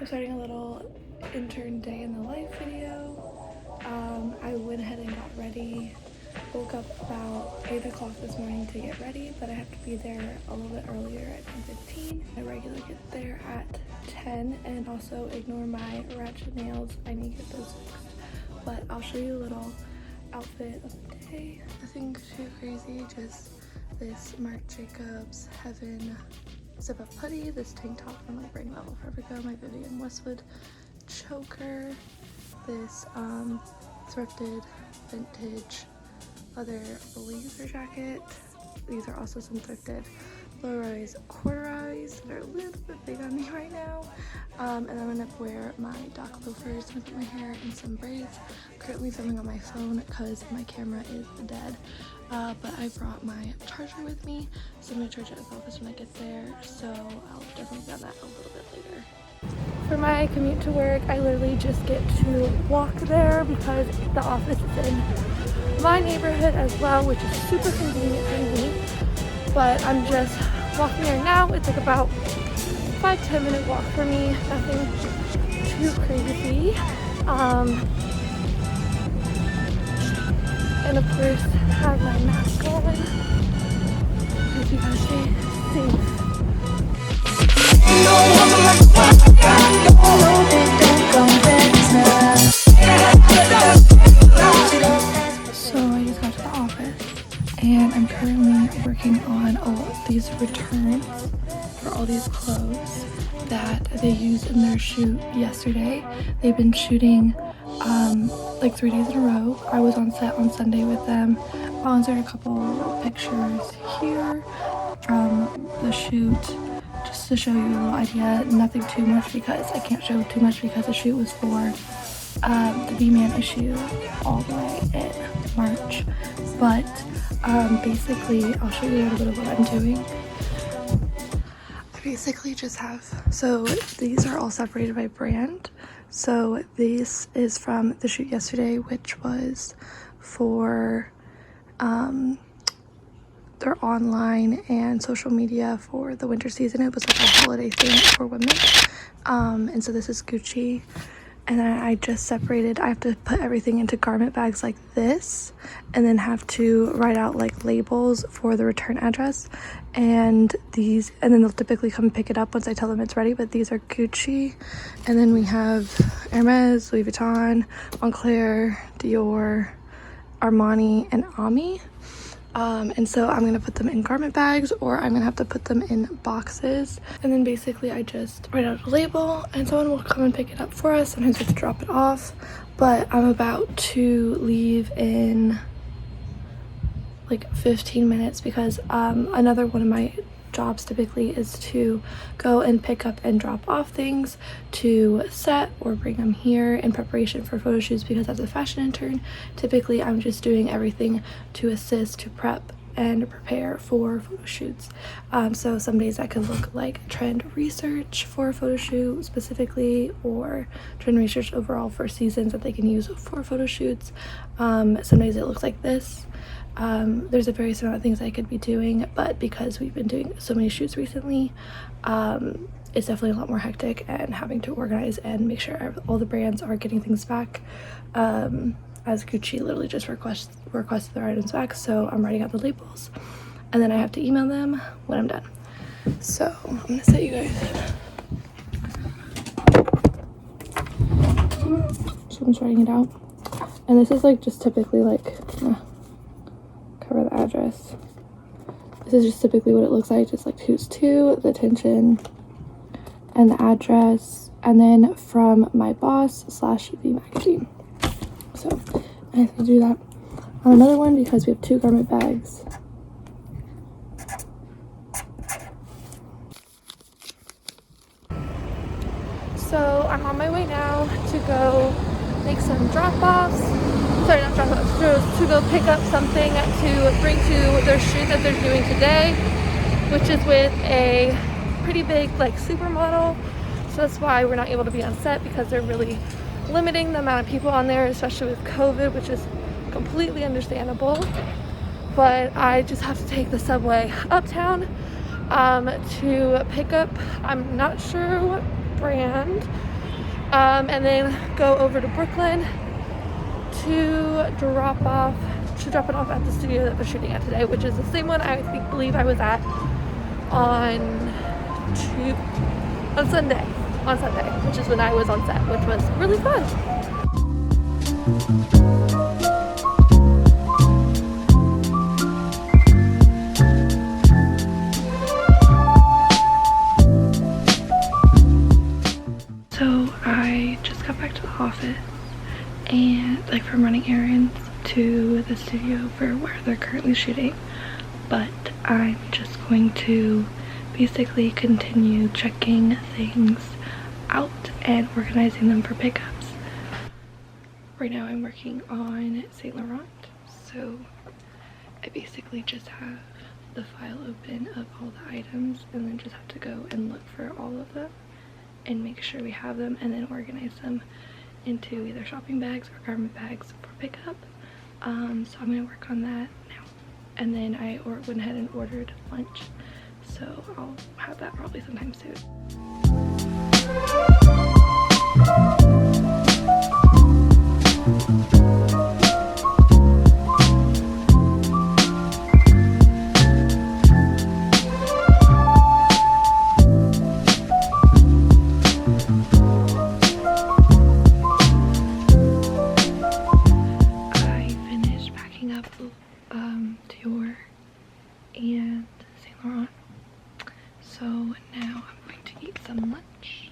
I'm starting a little intern day in the life video. I went ahead and got ready. Woke up about 8 o'clock this morning to get ready, but I have to be there a little bit earlier at 10:15. I regularly get there at 10, and also ignore my ratchet nails. I need to get those fixed. But I'll show you a little outfit of the day. Nothing too crazy, just this Marc Jacobs Heaven zip-up hoodie, this tank top from like Bring Level Forever Go, my Vivienne Westwood choker, this thrifted vintage leather blazer jacket. These are also some thrifted low-rise corduroys that are a little bit big on me right now. And I'm gonna wear my dock loafers with my hair and some braids. Currently filming on my phone because my camera is dead. But I brought my charger with me, so I'm gonna charge it at the office when I get there. So I'll definitely be on that a little bit later. For my commute to work, I literally just get to walk there because the office is in my neighborhood as well, which is super convenient for me. But I'm just walking there now. It's like about 5-10 minute walk for me, nothing too crazy. And of course, have my mask on. Hope you guys stay safe. So I just got to the office and I'm currently working on all these returns for all these clothes that they used in their shoot yesterday. They've been shooting like 3 days in a row. I was on set on Sunday with them. I'll insert a couple pictures here from the shoot just to show you a little idea. Nothing too much because I can't show too much because the shoot was for the B-Man issue all the way in March. But basically, I'll show you a little bit of what I'm doing. I basically just have, so these are all separated by brand. So this is from the shoot yesterday, which was for their online and social media for the winter season. It was like a holiday thing for women. And so this is Gucci. And then I just separated, I have to put everything into garment bags like this, and then have to write out like labels for the return address. And these, and then they'll typically come pick it up once I tell them it's ready. But these are Gucci. And then we have Hermes, Louis Vuitton, Moncler, Dior, Armani, and Ami. And so I'm gonna put them in garment bags, or I'm gonna have to put them in boxes. And then basically I just write out a label and someone will come and pick it up for us. Sometimes we have to drop it off, but I'm about to leave in like 15 minutes because another one of my jobs typically is to go and pick up and drop off things to set or bring them here in preparation for photo shoots, because as a fashion intern typically I'm just doing everything to assist to prep and prepare for photo shoots. So some days that could look like trend research for a photo shoot specifically, or trend research overall for seasons that they can use for photo shoots. Some days it looks like this. There's a various amount of things I could be doing, but because we've been doing so many shoots recently, it's definitely a lot more hectic and having to organize and make sure all the brands are getting things back, as Gucci literally just requested their items back. So I'm writing out the labels and then I have to email them when I'm done. So I'm gonna set you guys. So I'm just writing it out, and this is like just typically like cover the address. This is just typically what it looks like, just like who's to, the attention, and the address, and then from my boss / V magazine. So I have to do that on another one because we have 2 garment bags. So I'm on my way now to go make some drop-offs. Sorry, not drop-offs, to go pick up something to bring to their shoot that they're doing today, which is with a pretty big like supermodel. So that's why we're not able to be on set, because they're really limiting the amount of people on there, especially with COVID, which is completely understandable. But I just have to take the subway uptown to pick up, I'm not sure what brand, and then go over to Brooklyn to drop it off at the studio that they're shooting at today, which is the same one I believe I was at on Sunday, which is when I was on set, which was really fun. So I just got back to the office and from running errands to the studio for where they're currently shooting, but I'm just going to basically continue checking things out and organizing them for pickups. Right now I'm working on Saint Laurent, so I basically just have the file open of all the items and then just have to go and look for all of them and make sure we have them and then organize them into either shopping bags or garment bags for pickup. So I'm gonna work on that now. And then I went ahead and ordered lunch, so I'll have that probably sometime soon. Dior and Saint Laurent. So now I'm going to eat some lunch.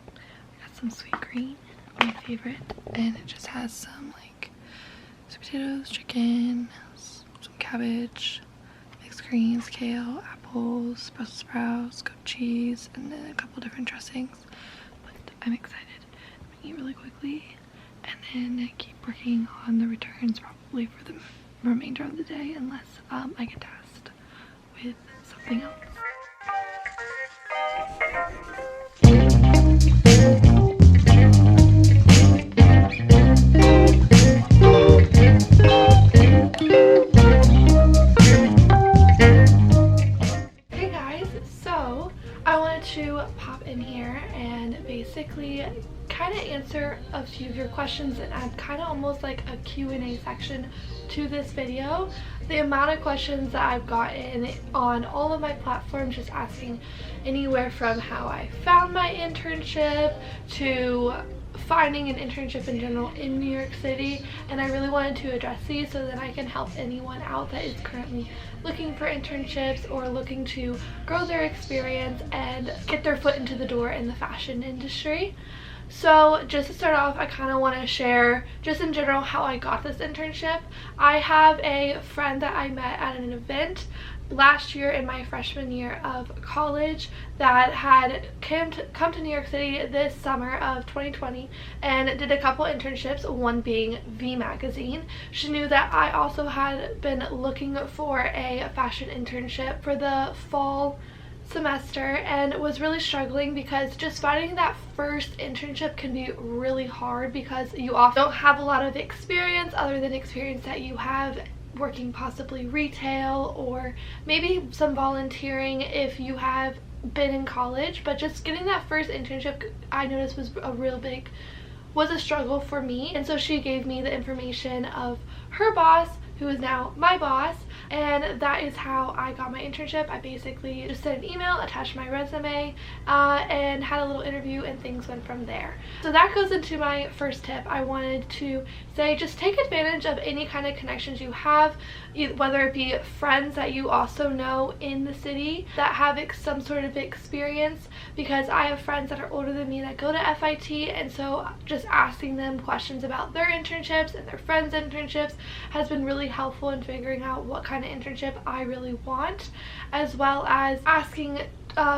I got some sweet green, my favorite, and it just has some sweet potatoes, chicken, some cabbage, mixed greens, kale, apples, Brussels sprouts, goat cheese, and then a couple different dressings. But I'm excited. I'm gonna eat really quickly and then keep working on the returns probably for the remainder of the day, unless I get tasked with something else. Hey guys, so I wanted to pop in here and basically kind of answer a few of your questions and add kind of almost like a Q&A section to this video. The amount of questions that I've gotten on all of my platforms, just asking anywhere from how I found my internship to finding an internship in general in New York City, and I really wanted to address these so that I can help anyone out that is currently looking for internships or looking to grow their experience and get their foot into the door in the fashion industry. So just to start off, I kind of want to share just in general how I got this internship. I have a friend that I met at an event last year in my freshman year of college that had come to New York City this summer of 2020 and did a couple internships, one being V Magazine. She knew that I also had been looking for a fashion internship for the fall semester and was really struggling because just finding that first internship can be really hard because you often don't have a lot of experience other than experience that you have working possibly retail or maybe some volunteering if you have been in college. But just getting that first internship I noticed was a struggle for me, and so she gave me the information of her boss, who is now my boss, and that is how I got my internship. I basically just sent an email, attached my resume, and had a little interview, and things went from there. So that goes into my first tip. I wanted to say just take advantage of any kind of connections you have, whether it be friends that you also know in the city that have some sort of experience, because I have friends that are older than me that go to FIT, and so just asking them questions about their internships and their friends' internships has been really helpful in figuring out what kind of internship I really want, as well as asking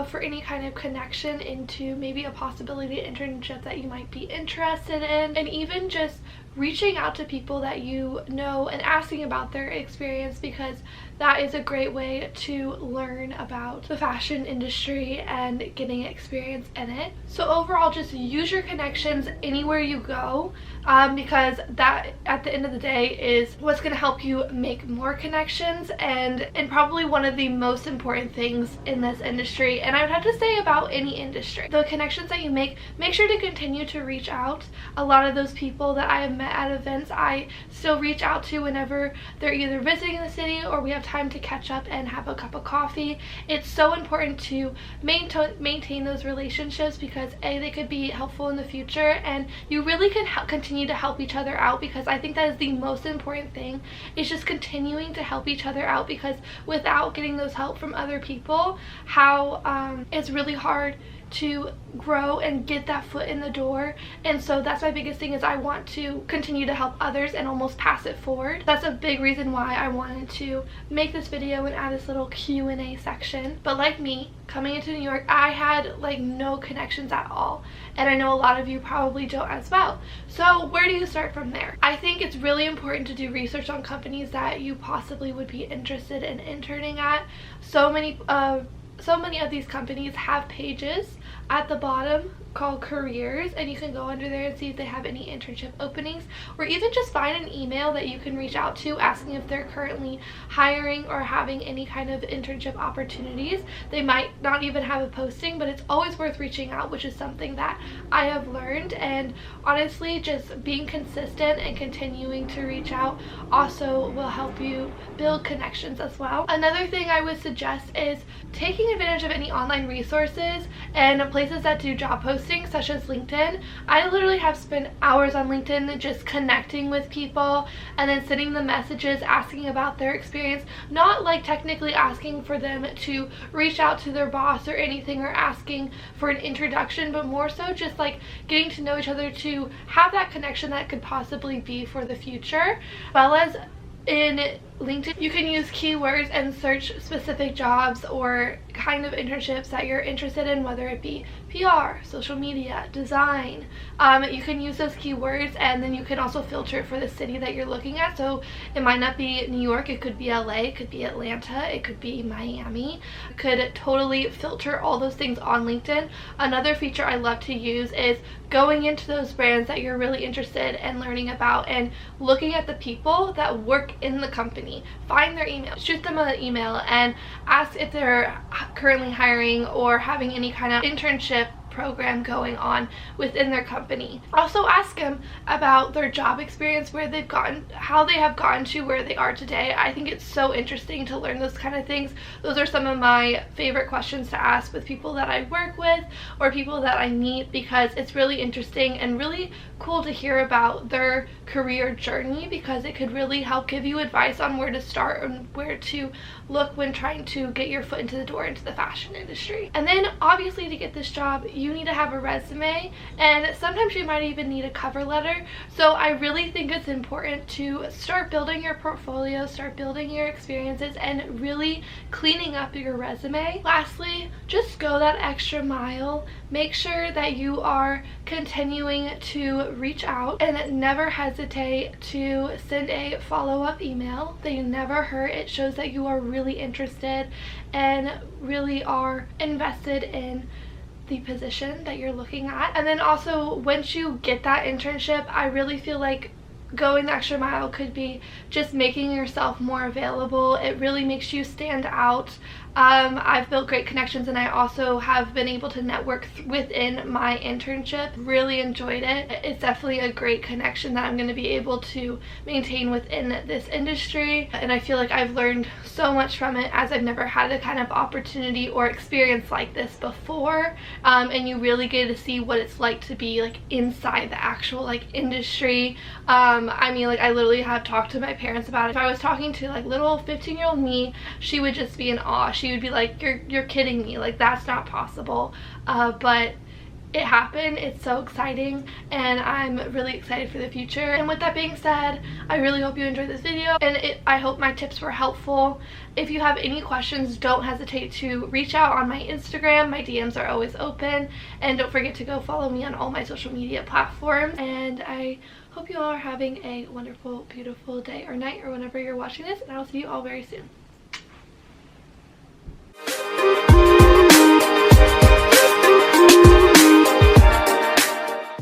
for any kind of connection into maybe a possibility internship that you might be interested in, and even just reaching out to people that you know and asking about their experience, because that is a great way to learn about the fashion industry and getting experience in it. So overall, just use your connections anywhere you go, because that at the end of the day is what's going to help you make more connections, and probably one of the most important things in this industry, and I would have to say about any industry. The connections that you make sure to continue to reach out. A lot of those people that I have met at events, I still reach out to whenever they're either visiting the city or we have time to catch up and have a cup of coffee. It's so important to maintain those relationships, because they could be helpful in the future, and you really can continue to help each other out, because I think that is the most important thing, is just continuing to help each other out, because without getting those help from other people, it's really hard to grow and get that foot in the door. And so that's my biggest thing, is I want to continue to help others and almost pass it forward. That's a big reason why I wanted to make this video and add this little Q&A section. But like me, coming into New York, I had like no connections at all, and I know a lot of you probably don't as well. So where do you start from there? I think it's really important to do research on companies that you possibly would be interested in interning at. So many of these companies have pages at the bottom called careers, and you can go under there and see if they have any internship openings, or even just find an email that you can reach out to asking if they're currently hiring or having any kind of internship opportunities. They might not even have a posting, but it's always worth reaching out, which is something that I have learned. And honestly, just being consistent and continuing to reach out also will help you build connections as well. Another thing I would suggest is taking advantage of any online resources and places that do job postings, such as LinkedIn. I literally have spent hours on LinkedIn just connecting with people and then sending them messages asking about their experience, not like technically asking for them to reach out to their boss or anything, or asking for an introduction, but more so just like getting to know each other, to have that connection that could possibly be for the future. As well as in LinkedIn, you can use keywords and search specific jobs or kind of internships that you're interested in, whether it be PR, social media, design. You can use those keywords, and then you can also filter it for the city that you're looking at. So it might not be New York, it could be LA, it could be Atlanta, it could be Miami. You could totally filter all those things on LinkedIn. Another feature I love to use is going into those brands that you're really interested in learning about and looking at the people that work in the company. Find their email, shoot them an email, and ask if they're currently hiring or having any kind of internship program going on within their company. Also ask them about their job experience, where they've gotten, how they have gotten to where they are today. I think it's so interesting to learn those kind of things. Those are some of my favorite questions to ask with people that I work with or people that I meet, because it's really interesting and really cool to hear about their career journey, because it could really help give you advice on where to start and where to look when trying to get your foot into the door into the fashion industry. And then obviously, to get this job, you need to have a resume, and sometimes you might even need a cover letter. So I really think it's important to start building your portfolio, start building your experiences, and really cleaning up your resume. Lastly, just go that extra mile. Make sure that you are continuing to reach out, and never hesitate to send a follow-up email. They never hurt. It shows that you are really interested and really are invested in the position that you're looking at. And then also, once you get that internship, I really feel like going the extra mile could be just making yourself more available. It really makes you stand out. I've built great connections, and I also have been able to network within my internship. Really enjoyed it. It's definitely a great connection that I'm going to be able to maintain within this industry, and I feel like I've learned so much from it, as I've never had a kind of opportunity or experience like this before. And you really get to see what it's like to be like inside the actual like industry. I mean, like, I literally have talked to my parents about it. If I was talking to like little 15-year-old me, she would just be in awe. She would be like, you're kidding me, like that's not possible. But it happen. It's so exciting, and I'm really excited for the future. And with that being said, I really hope you enjoyed this video, and I hope my tips were helpful. If you have any questions, don't hesitate to reach out on my Instagram. My DMs are always open, and don't forget to go follow me on all my social media platforms. And I hope you all are having a wonderful, beautiful day or night or whenever you're watching this, and I'll see you all very soon.